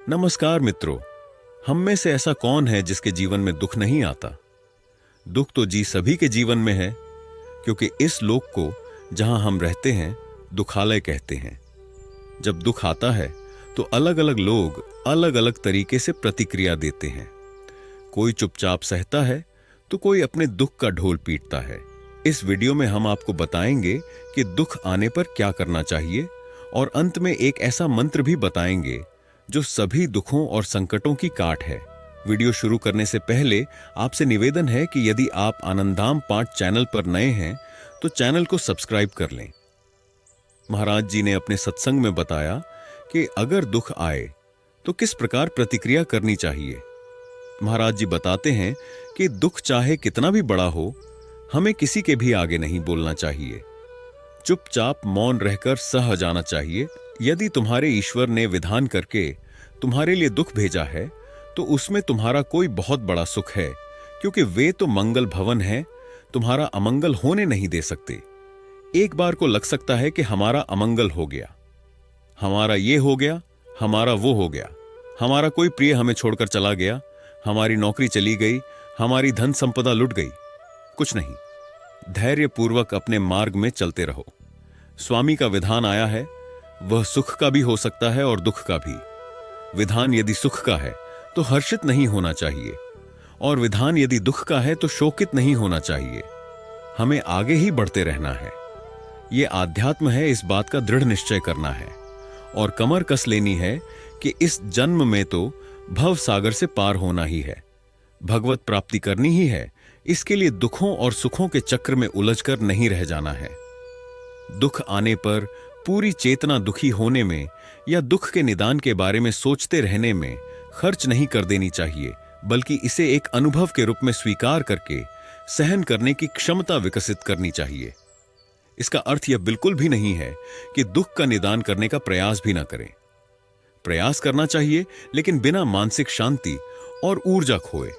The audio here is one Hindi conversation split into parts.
नमस्कार मित्रों। हम में से ऐसा कौन है जिसके जीवन में दुख नहीं आता? दुख तो जी सभी के जीवन में है, क्योंकि इस लोक को जहां हम रहते हैं दुखालय कहते हैं। जब दुख आता है तो अलग अलग लोग अलग अलग तरीके से प्रतिक्रिया देते हैं। कोई चुपचाप सहता है तो कोई अपने दुख का ढोल पीटता है। इस वीडियो में हम आपको बताएंगे कि दुख आने पर क्या करना चाहिए, और अंत में एक ऐसा मंत्र भी बताएंगे जो सभी दुखों और संकटों की काट है। वीडियो शुरू करने से पहले आपसे निवेदन है कि यदि आप आनंदाम पाठ चैनल पर नए हैं तो चैनल को सब्सक्राइब कर लें। महाराज जी ने अपने सत्संग में बताया कि अगर दुख आए तो किस प्रकार प्रतिक्रिया करनी चाहिए। महाराज जी बताते हैं कि दुख चाहे कितना भी बड़ा हो, हमें किसी के भी आगे नहीं बोलना चाहिए। चुपचाप मौन रहकर सह जाना चाहिए। यदि तुम्हारे ईश्वर ने विधान करके तुम्हारे लिए दुख भेजा है तो उसमें तुम्हारा कोई बहुत बड़ा सुख है, क्योंकि वे तो मंगल भवन है, तुम्हारा अमंगल होने नहीं दे सकते। एक बार को लग सकता है कि हमारा अमंगल हो गया, हमारा ये हो गया, हमारा वो हो गया, हमारा कोई प्रिय हमें छोड़कर चला गया, हमारी नौकरी चली गई, हमारी धन संपदा लुट गई। कुछ नहीं, धैर्य पूर्वक अपने मार्ग में चलते रहो। स्वामी का विधान आया है, वह सुख का भी हो सकता है और दुख का भी। विधान यदि सुख का है तो हर्षित नहीं होना चाहिए, और विधान यदि दुख का है तो शोकित नहीं होना चाहिए। हमें आगे ही बढ़ते रहना है। यह आध्यात्म है, इस बात का दृढ़ निश्चय करना है और कमर कस लेनी है कि इस जन्म में तो भव सागर से पार होना ही है, भगवत प्राप्ति करनी ही है। इसके लिए दुखों और सुखों के चक्र में उलझकर नहीं रह जाना है। दुख आने पर पूरी चेतना दुखी होने में या दुख के निदान के बारे में सोचते रहने में खर्च नहीं कर देनी चाहिए, बल्कि इसे एक अनुभव के रूप में स्वीकार करके सहन करने की क्षमता विकसित करनी चाहिए। इसका अर्थ यह बिल्कुल भी नहीं है कि दुख का निदान करने का प्रयास भी ना करें। प्रयास करना चाहिए, लेकिन बिना मानसिक शांति और ऊर्जा खोए।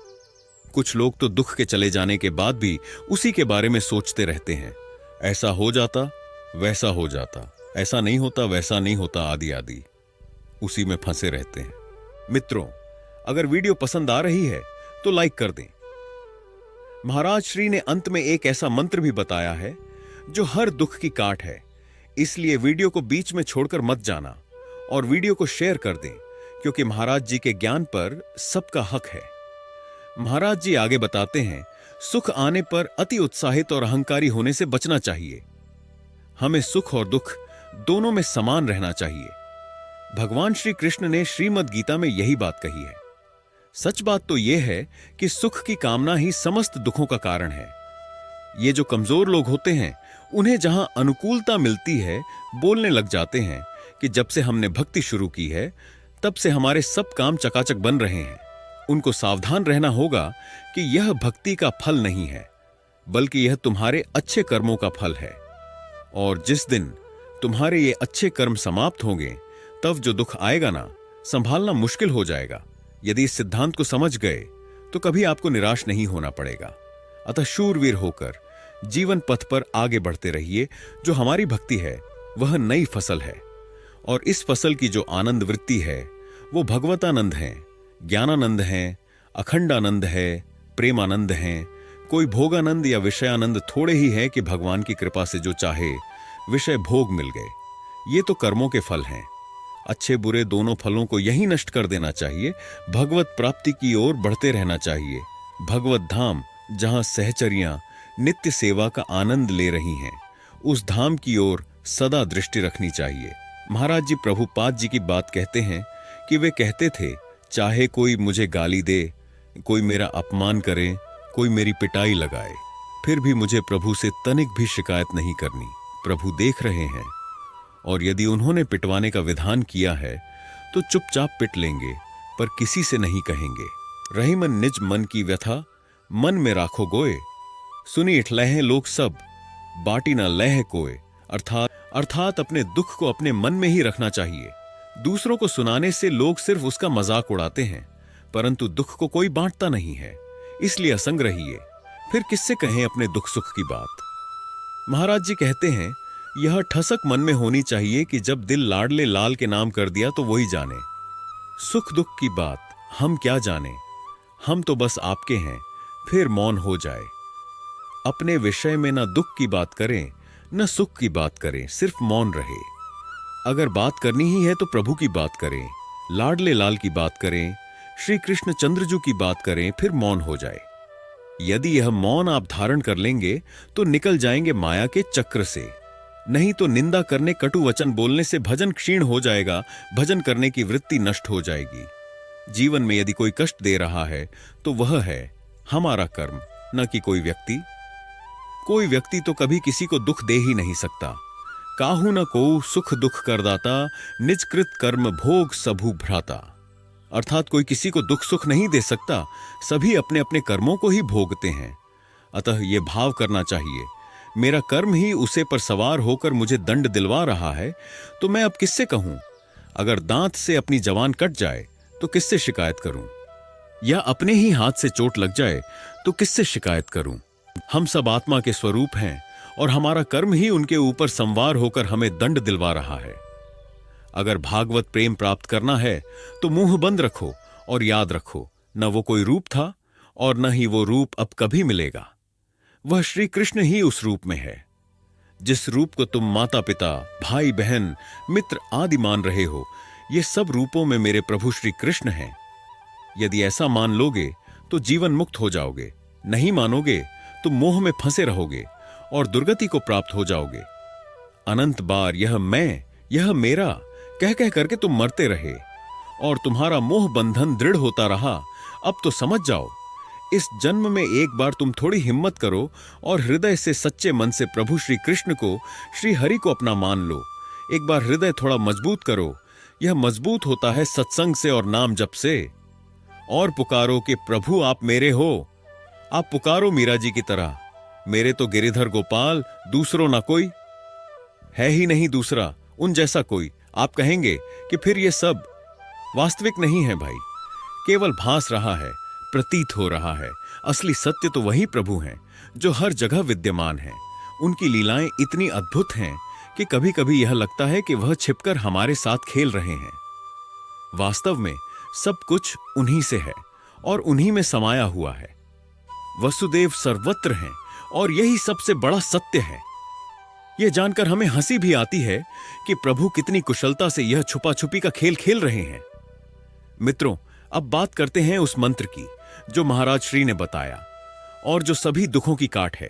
कुछ लोग तो दुख के चले जाने के बाद भी उसी के बारे में सोचते रहते हैं। ऐसा हो जाता, वैसा हो जाता, ऐसा नहीं होता, वैसा नहीं होता, आदि आदि, उसी में फंसे रहते हैं। मित्रों, अगर वीडियो पसंद आ रही है तो लाइक कर दें। महाराज श्री ने अंत में एक ऐसा मंत्र भी बताया है जो हर दुख की काट है, इसलिए वीडियो को बीच में छोड़कर मत जाना और वीडियो को शेयर कर दें, क्योंकि महाराज जी के ज्ञान पर सबका हक है। महाराज जी आगे बताते हैं, सुख आने पर अति उत्साहित और अहंकारी होने से बचना चाहिए। हमें सुख और दुख दोनों में समान रहना चाहिए। भगवान श्री कृष्ण ने श्रीमद् गीता में यही बात कही है। सच बात तो यह है कि सुख की कामना ही समस्त दुखों का कारण है। ये जो कमजोर लोग होते हैं, उन्हें जहां अनुकूलता मिलती है, बोलने लग जाते हैं कि जब से हमने भक्ति शुरू की है तब से हमारे सब काम चकाचक बन रहे हैं। उनको सावधान रहना होगा कि यह भक्ति का फल नहीं है, बल्कि यह तुम्हारे अच्छे कर्मों का फल है। और जिस दिन तुम्हारे ये अच्छे कर्म समाप्त होंगे, तब जो दुख आएगा ना, संभालना मुश्किल हो जाएगा। यदि इस सिद्धांत को समझ गए तो कभी आपको निराश नहीं होना पड़ेगा। अतः शूरवीर होकर जीवन पथ पर आगे बढ़ते रहिए। जो हमारी भक्ति है वह नई फसल है, और इस फसल की जो आनंद वृत्ति है वो भगवतानंद है, ज्ञानानंद है, अखंडानंद है, प्रेमानंद है। कोई भोगानंद या विषयानंद थोड़े ही है कि भगवान की कृपा से जो चाहे विषय भोग मिल गए। ये तो कर्मों के फल हैं। अच्छे बुरे दोनों फलों को यही नष्ट कर देना चाहिए। भगवत प्राप्ति की ओर बढ़ते रहना चाहिए। भगवत धाम, जहां सहचरियां नित्य सेवा का आनंद ले रही हैं, उस धाम की ओर सदा दृष्टि रखनी चाहिए। महाराज जी प्रभुपाद जी की बात कहते हैं कि वे कहते थे, चाहे कोई मुझे गाली दे, कोई मेरा अपमान करे, कोई मेरी पिटाई लगाए, फिर भी मुझे प्रभु से तनिक भी शिकायत नहीं करनी। प्रभु देख रहे हैं, और यदि उन्होंने पिटवाने का विधान किया है तो चुपचाप पिट लेंगे, पर किसी से नहीं कहेंगे। रही मन निज मन की व्यथा, मन में राखो गोए, सुनी इठलह लोग सब, बाटी ना लह कोय। अर्थात अपने दुख को अपने मन में ही रखना चाहिए। दूसरों को सुनाने से लोग सिर्फ उसका मजाक उड़ाते हैं, परंतु दुख को कोई बांटता नहीं है। इसलिए असंग रहिए, फिर किससे कहें अपने दुख सुख की बात। महाराज जी कहते हैं, यह ठसक मन में होनी चाहिए कि जब दिल लाडले लाल के नाम कर दिया तो वही जाने। सुख दुख की बात हम क्या जाने, हम तो बस आपके हैं, फिर मौन हो जाए। अपने विषय में न दुख की बात करें न सुख की बात करें, सिर्फ मौन रहे। अगर बात करनी ही है तो प्रभु की बात करें, लाडले लाल की बात करें, श्री कृष्ण चंद्रजू की बात करें, फिर मौन हो जाए। यदि यह मौन आप धारण कर लेंगे तो निकल जाएंगे माया के चक्र से। नहीं तो निंदा करने, कटु वचन बोलने से भजन क्षीण हो जाएगा, भजन करने की वृत्ति नष्ट हो जाएगी। जीवन में यदि कोई कष्ट दे रहा है तो वह है हमारा कर्म, न कि कोई व्यक्ति। कोई व्यक्ति तो कभी किसी को दुख दे ही नहीं सकता। काहू न को सुख दुख करदाता, निज कृत कर्म भोग सबू भ्राता। अर्थात कोई किसी को दुख सुख नहीं दे सकता, सभी अपने अपने कर्मों को ही भोगते हैं। अतः ये भाव करना चाहिए, मेरा कर्म ही उसे पर सवार होकर मुझे दंड दिलवा रहा है, तो मैं अब किससे कहूं? अगर दांत से अपनी जवान कट जाए तो किससे शिकायत करूं? या अपने ही हाथ से चोट लग जाए तो किससे शिकायत करूं? हम सब आत्मा के स्वरूप हैं और हमारा कर्म ही उनके ऊपर संवार होकर हमें दंड दिलवा रहा है। अगर भागवत प्रेम प्राप्त करना है तो मुंह बंद रखो और याद रखो, न वो कोई रूप था और न ही वो रूप अब कभी मिलेगा। वह श्री कृष्ण ही उस रूप में है। जिस रूप को तुम माता पिता, भाई बहन, मित्र आदि मान रहे हो, ये सब रूपों में मेरे प्रभु श्री कृष्ण हैं। यदि ऐसा मान लोगे तो जीवन मुक्त हो जाओगे, नहीं मानोगे तो मोह में फंसे रहोगे और दुर्गति को प्राप्त हो जाओगे। अनंत बार यह मैं, यह मेरा कह कह करके तुम मरते रहे और तुम्हारा मोह बंधन दृढ़ होता रहा। अब तो समझ जाओ, इस जन्म में एक बार तुम थोड़ी हिम्मत करो और हृदय से सच्चे मन से प्रभु श्री कृष्ण को, श्री हरि को अपना मान लो। एक बार हृदय थोड़ा मजबूत करो। यह मजबूत होता है सत्संग से और नाम जप से। और पुकारो कि प्रभु आप मेरे हो। आप पुकारो मीरा जी की तरह, मेरे तो गिरिधर गोपाल, दूसरों ना कोई है ही नहीं दूसरा उन जैसा कोई। आप कहेंगे कि फिर ये सब वास्तविक नहीं है भाई, केवल भास रहा है, प्रतीत हो रहा है। असली सत्य तो वही प्रभु हैं जो हर जगह विद्यमान हैं। उनकी लीलाएं इतनी अद्भुत हैं कि कभी कभी यह लगता है कि वह छिपकर हमारे साथ खेल रहे हैं। वास्तव में सब कुछ उन्हीं से है और उन्हीं में समाया हुआ है। वसुदेव सर्वत्र हैं और यही सबसे बड़ा सत्य है। यह जानकर हमें हंसी भी आती है कि प्रभु कितनी कुशलता से यह छुपा छुपी का खेल खेल रहे हैं। मित्रों, अब बात करते हैं उस मंत्र की जो महाराज श्री ने बताया और जो सभी दुखों की काट है।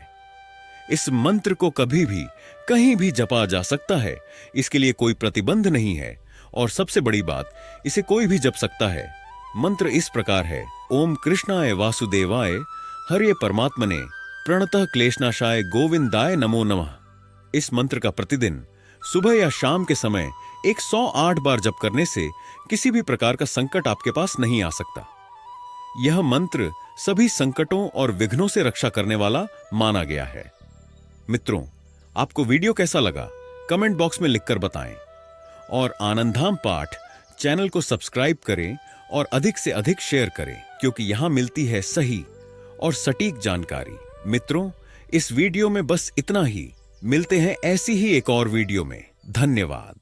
इस मंत्र को कभी भी कहीं भी जपा जा सकता है, इसके लिए कोई प्रतिबंध नहीं है। और सबसे बड़ी बात, इसे कोई भी जप सकता है। मंत्र इस प्रकार है, ओम कृष्णाय वासुदेवाय हरे परमात्मने प्रणतः क्लेशनाशाय गोविंदाय नमो नमः। इस मंत्र का प्रतिदिन सुबह या शाम के समय 108 बार जप करने से किसी भी प्रकार का संकट आपके पास नहीं आ सकता। यह मंत्र सभी संकटों और विघ्नों से रक्षा करने वाला माना गया है। मित्रों, आपको वीडियो कैसा लगा कमेंट बॉक्स में लिखकर बताएं और आनंदधाम पाठ चैनल को सब्सक्राइब करें और अधिक से अधिक शेयर करें, क्योंकि यहां मिलती है सही और सटीक जानकारी। मित्रों, इस वीडियो में बस इतना ही। मिलते हैं ऐसी ही एक और वीडियो में। धन्यवाद।